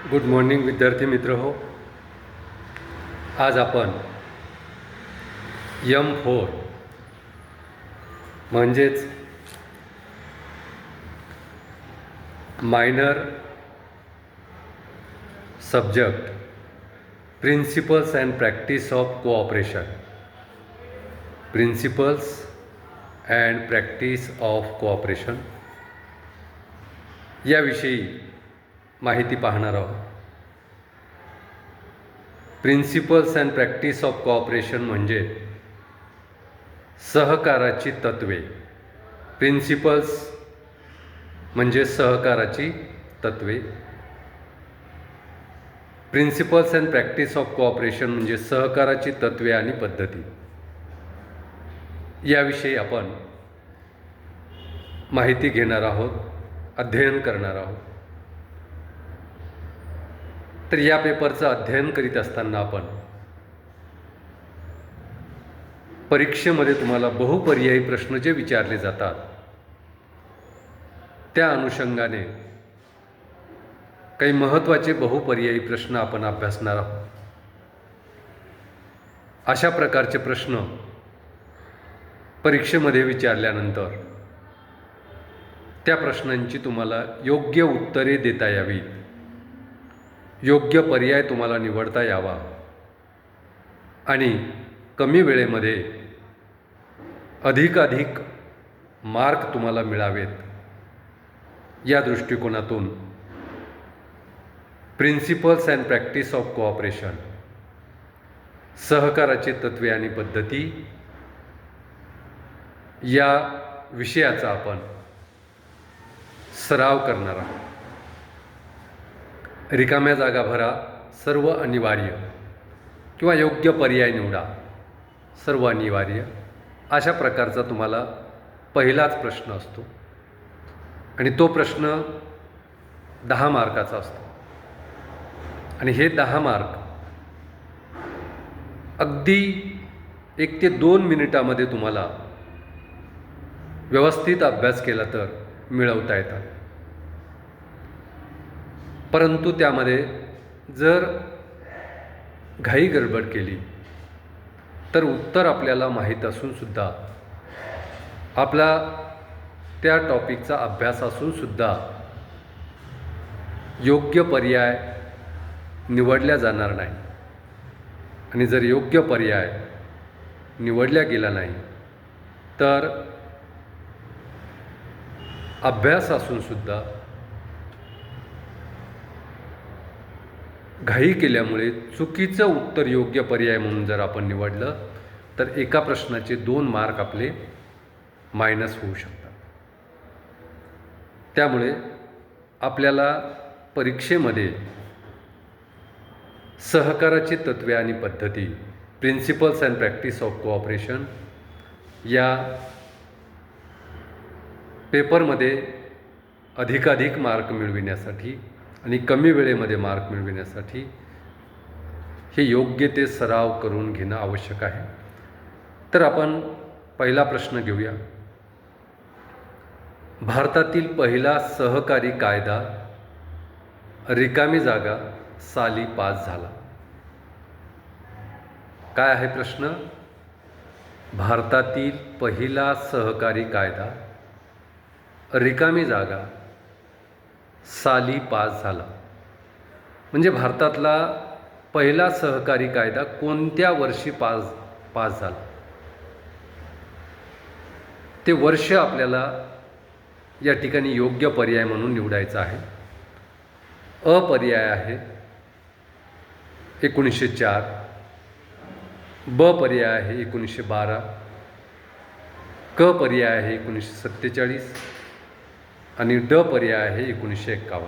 Good morning विद्यार्थी मित्र हो. आज आपण M4 म्हणजेच minor subject principles and practice of cooperation याविषयी माहिती पाहणार आहोत. Principles and practice of cooperation म्हणजे सहकाराची तत्त्वे. प्रिन्सिपल्स म्हणजे सहकाराची तत्त्वे. Principles and practice of cooperation म्हणजे सहकाराची तत्त्वे आणि पद्धती. याविषयी आपण माहिती घेणार आहोत, अध्ययन करणार आहोत. तर या पेपरचं अध्ययन करीत असताना आपण परीक्षेमध्ये तुम्हाला बहुपर्यायी प्रश्न जे विचारले जातात त्या अनुषंगाने काही महत्त्वाचे बहुपर्यायी प्रश्न आपण अभ्यासणार आहोत. अशा प्रकारचे प्रश्न परीक्षेमध्ये विचारल्यानंतर त्या प्रश्नांची तुम्हाला योग्य उत्तरे देता यावीत, योग्य पर्याय तुम्हाला निवडता यावा आणि कमी वेळेमध्ये अधिकाधिक मार्क तुम्हाला मिळावेत, या दृष्टिकोनातून principles and practice of cooperation सहकाराची तत्त्वे आणि पद्धती या विषयाचा आपण सराव करणार आहोत. रिकाम्या जागा भरा, सर्व अनिवार्य किंवा योग्य पर्याय निवडा, सर्व अनिवार्य, अशा प्रकारचा तुम्हाला पहिलाच प्रश्न असतो आणि तो प्रश्न 10 मार्काचा असतो. आणि हे 10 मार्क अगदी 1 ते 2 मिनिटामध्ये तुम्हाला व्यवस्थित अभ्यास केला तर मिळवता येतात. परंतु त्यामध्ये जर घाई गडबड केली तर उत्तर आपल्याला माहीत असूनसुद्धा, आपला त्या टॉपिकचा अभ्यास असूनसुद्धा योग्य पर्याय निवडला जाणार नाही. आणि जर योग्य पर्याय निवडला गेला नाही तर अभ्यास असूनसुद्धा घाई केल्यामुळे चुकीचं उत्तर योग्य पर्याय म्हणून जर आपण निवडलं तर एका प्रश्नाचे 2 मार्क आपले मायनस होऊ शकतात. त्यामुळे आपल्याला परीक्षेमध्ये सहकाराची तत्त्वे आणि पद्धती principles and practice of cooperation या पेपरमध्ये अधिकाधिक मार्क मिळविण्यासाठी आणि कमी वेळेमध्ये मार्क मिळविण्यासाठी हे योग्य ते सराव करून घेणं आवश्यक आहे. तर आपण पहिला प्रश्न घेऊया. भारतातील पहिला सहकारी कायदा रिकामी जागा साली पास झाला. काय आहे प्रश्न? भारतातील पहिला सहकारी कायदा रिकामी जागा साली पास झाला. म्हणजे भारतातला पहिला सहकारी कायदा कोणत्या वर्षी पास झाला ते वर्ष आपल्याला या ठिकाणी योग्य पर्याय म्हणून निवडायचा आहे. अ पर्याय आहे 1904, ब पर्याय आहे 1912, क पर्याय आहे 1947 आणि ड पर्याय आहे 1951.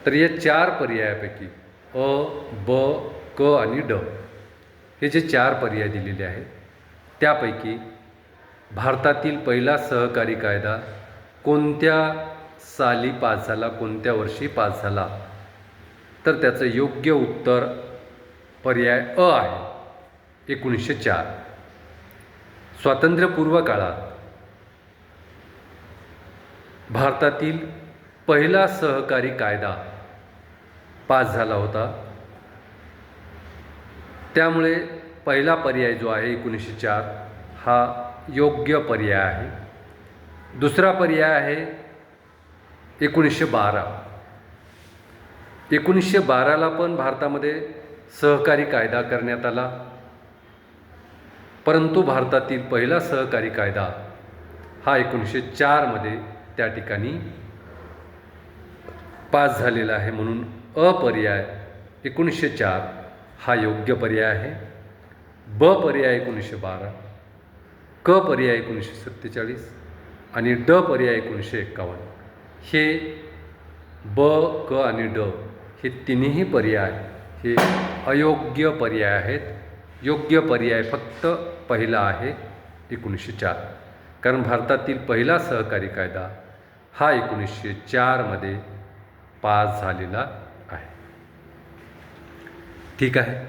तर या 4 पर्यायापैकी अ, ब, क आणि ड हे जे 4 पर्याय दिलेले आहेत त्यापैकी भारतातील पहिला सहकारी कायदा कोणत्या साली पास झाला, कोणत्या वर्षी पास झाला, तर त्याचं योग्य उत्तर पर्याय अ आहे 1904. स्वातंत्र्यपूर्व काळात भारतातील पहिला सहकारी कायदा पास झाला होता. त्यामुळे पहिला पर्याय जो आहे 1904 हा योग्य पर्याय आहे. दुसरा पर्याय आहे 1912. 1912ला पण भारतामध्ये सहकारी कायदा करण्यात आला, परंतु भारतातील पहिला सहकारी कायदा हा 1904मध्ये त्या ठिकाणी पास झालेला आहे. म्हणून अपर्याय 1904 हा योग्य पर्याय आहे. ब पर्याय 1912, क पर्याय 1947 आणि ड पर्याय 1951. हे ब, क आणि ड हे तिन्ही पर्याय हे अयोग्य पर्याय आहेत. योग्य पर्याय फक्त पहिला आहे 1904, कारण भारतातील पहिला सहकारी कायदा हा 1904मध्ये पास झालेला आहे. ठीक आहे.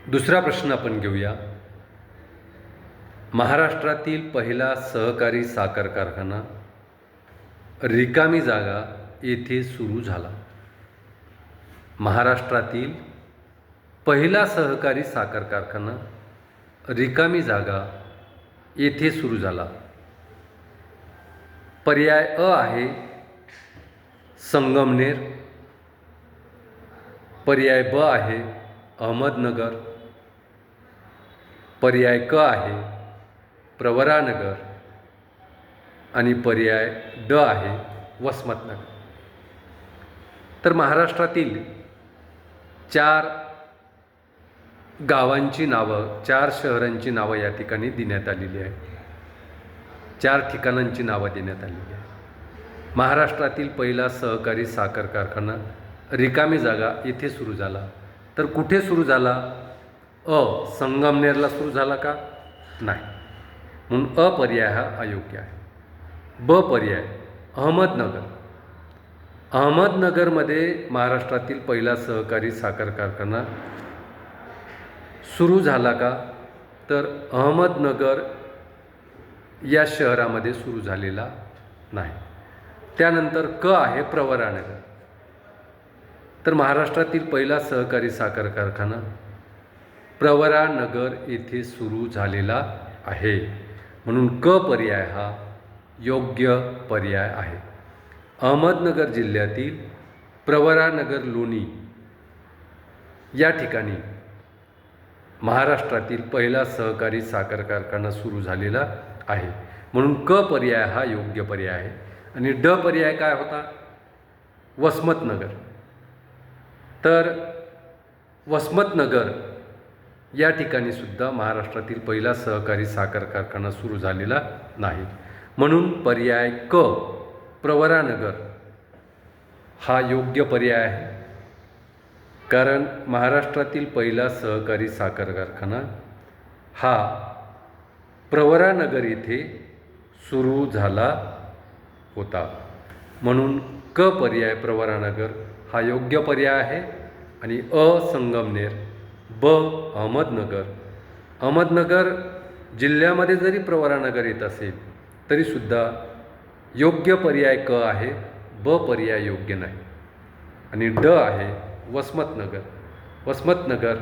दुसरा प्रश्न आपण घेऊया. महाराष्ट्रातील पहिला सहकारी साखर कारखाना रिकामी जागा येथे सुरू झाला. महाराष्ट्रातील पहिला सहकारी साखर कारखाना रिकामी जागा येथे सुरू झाला. पर्याय अ आहे संगमनेर, पर्याय ब आहे अहमदनगर, पर्याय क आहे प्रवरानगर आणि पर्याय ड आहे वसमतनगर. तर महाराष्ट्रातील 4 गावांची नावं, 4 शहरांची नावं या ठिकाणी देण्यात आलेली आहे. 4 ठिकाणांची नावं देण्यात आलेली आहे. महाराष्ट्रातील पहिला सहकारी साखर कारखाना रिकामी जागा येथे सुरू झाला. तर कुठे सुरू झाला? अ संगमनेरला सुरू झाला का? नाही. म्हणून अ पर्याय हा अयोग्य आहे. ब पर्याय अहमदनगर. अहमदनगरमध्ये महाराष्ट्रातील पहिला सहकारी साखर कारखाना सुरू झाला का? तर अहमदनगर या शहरामध्ये सुरू झालेला नाही. त्यानंतर क आहे प्रवरानगर. तर महाराष्ट्रातील पहिला सहकारी साखर कारखाना प्रवरानगर येथे सुरू झालेला आहे. म्हणून क पर्याय हा योग्य पर्याय आहे. अहमदनगर जिल्ह्यातील प्रवरानगर लोणी या ठिकाणी महाराष्ट्रातील पहिला सहकारी साखर कारखाना सुरू झालेला आहे. म्हणून क पर्याय हा योग्य पर्याय आहे. आणि ड पर्याय काय होता? वसमतनगर. तर वसमतनगर या ठिकाणी सुद्धा महाराष्ट्रातील पहिला सहकारी साखर कारखाना सुरू झालेला नाही. म्हणून पर्याय क प्रवरानगर हा योग्य पर्याय आहे. कारण महाराष्ट्रातील पहिला सहकारी साखर कारखाना हा प्रवरानगर येथे सुरू झाला होता. म्हणून क पर्याय प्रवरानगर हा योग्य पर्याय आहे. आणि अ संगमनेर, ब अहमदनगर. अहमदनगर जिल्ह्यामध्ये जरी प्रवरानगर येत असेल तरीसुद्धा योग्य पर्याय क आहे, ब पर्याय योग्य नाही. आणि ड आहे वसमतनगर. वसमतनगर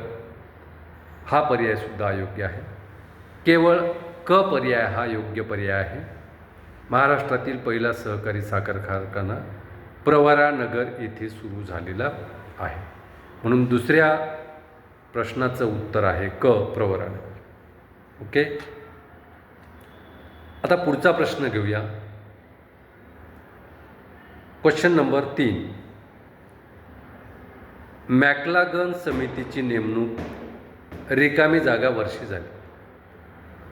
हा पर्यायसुद्धा अयोग्य आहे. केवळ क पर्याय हा योग्य पर्याय आहे. महाराष्ट्रातील पहिला सहकारी साखर कारखाना प्रवरानगर येथे सुरू झालेला आहे. म्हणून दुसऱ्या प्रश्नाचं उत्तर आहे क प्रवरानगर. ओके. आता पुढचा प्रश्न घेऊया. Question number 3. मॅक्लागन समितीची नेमणूक रिकामी जागा वर्षी झाली.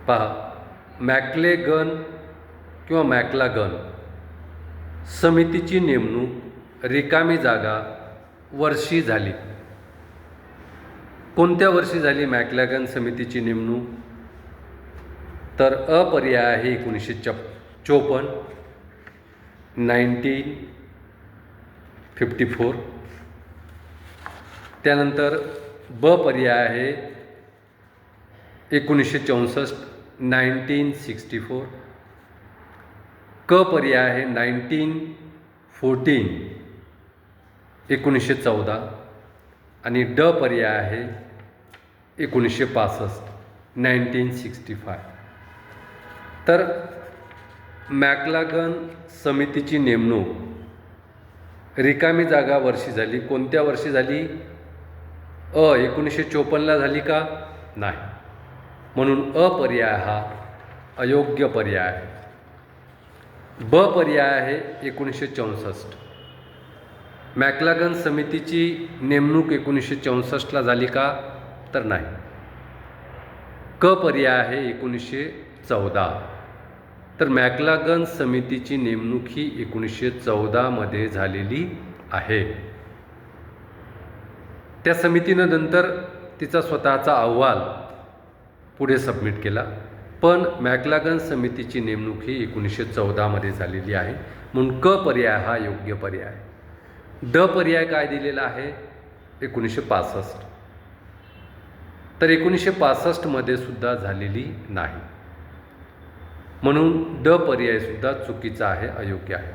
पहा, मॅक्लेगन किंवा मॅक्लागन समितीची नेमणूक रिकामी जागा वर्षी झाली. कोणत्या वर्षी झाली मॅक्लागन समितीची नेमणूक? तर अ पर्याय आहे 1954, 1954. त्यानंतर ब पर्याय आहे 1964, 1964. क पर्याय आहे 1914 1914 आणि ड पर्याय आहे 1965 1965. तर मॅक्लागन समितीची नेमणूक रिकामी जागा वर्षी झाली. कोणत्या वर्षी झाली? 1954ला झाली का? नाही. म्हणून अ पर्याय हा अयोग्य पर्याय आहे. ब पर्याय आहे 1964. मॅक्लागन समितीची नेमणूक 1964ला झाली का? तर नाही. क पर्याय आहे 1914. तर मॅक्लागन समितीची नेमणूक ही 1914मध्ये झालेली आहे. त्या समितीनं नंतर तिचा स्वतःचा अहवाल पुढे सबमिट केला, पण मॅक्लागन समितीची नेमणूक ही 1914मध्ये झालेली आहे. म्हणून क पर्याय हा योग्य पर्याय आहे. ड पर्याय काय दिलेला आहे? 1965. तर 1965मध्ये सुद्धा झालेली नाही. म्हणून ड पर्याय सुद्धा चुकीचा आहे, अयोग्य आहे.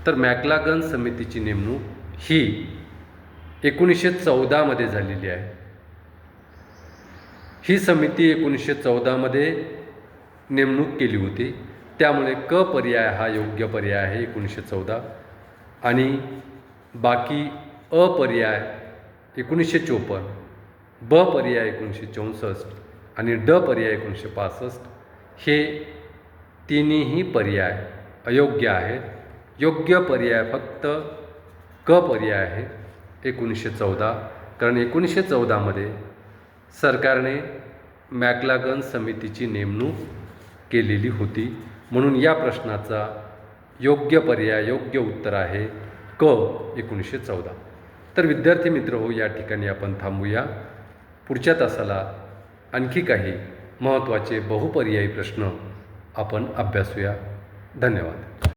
तर मॅक्लागन समितीची नेमणूक ही 1914मध्ये झालेली आहे. ही समिती 1914मध्ये नेमणूक केली होती. त्यामुळे क पर्याय हा योग्य पर्याय आहे 1914. आणि बाकी अ पर्याय 1954, ब पर्याय 1964 आणि ड पर्याय 1965 हे तिन्ही पर्याय अयोग्य आहेत. योग्य पर्याय फक्त क पर्याय आहे 1914. कारण 1914मध्ये सरकारने मॅक्लागन समितीची नेमणूक केलेली होती. म्हणून या प्रश्नाचा योग्य पर्याय, योग्य उत्तर आहे क 1914. तर विद्यार्थी मित्र हो, या ठिकाणी आपण थांबूया. पुढच्या तासाला आणखी काही महत्त्वाचे बहुपर्यायी प्रश्न आपण अभ्यासूया. धन्यवाद.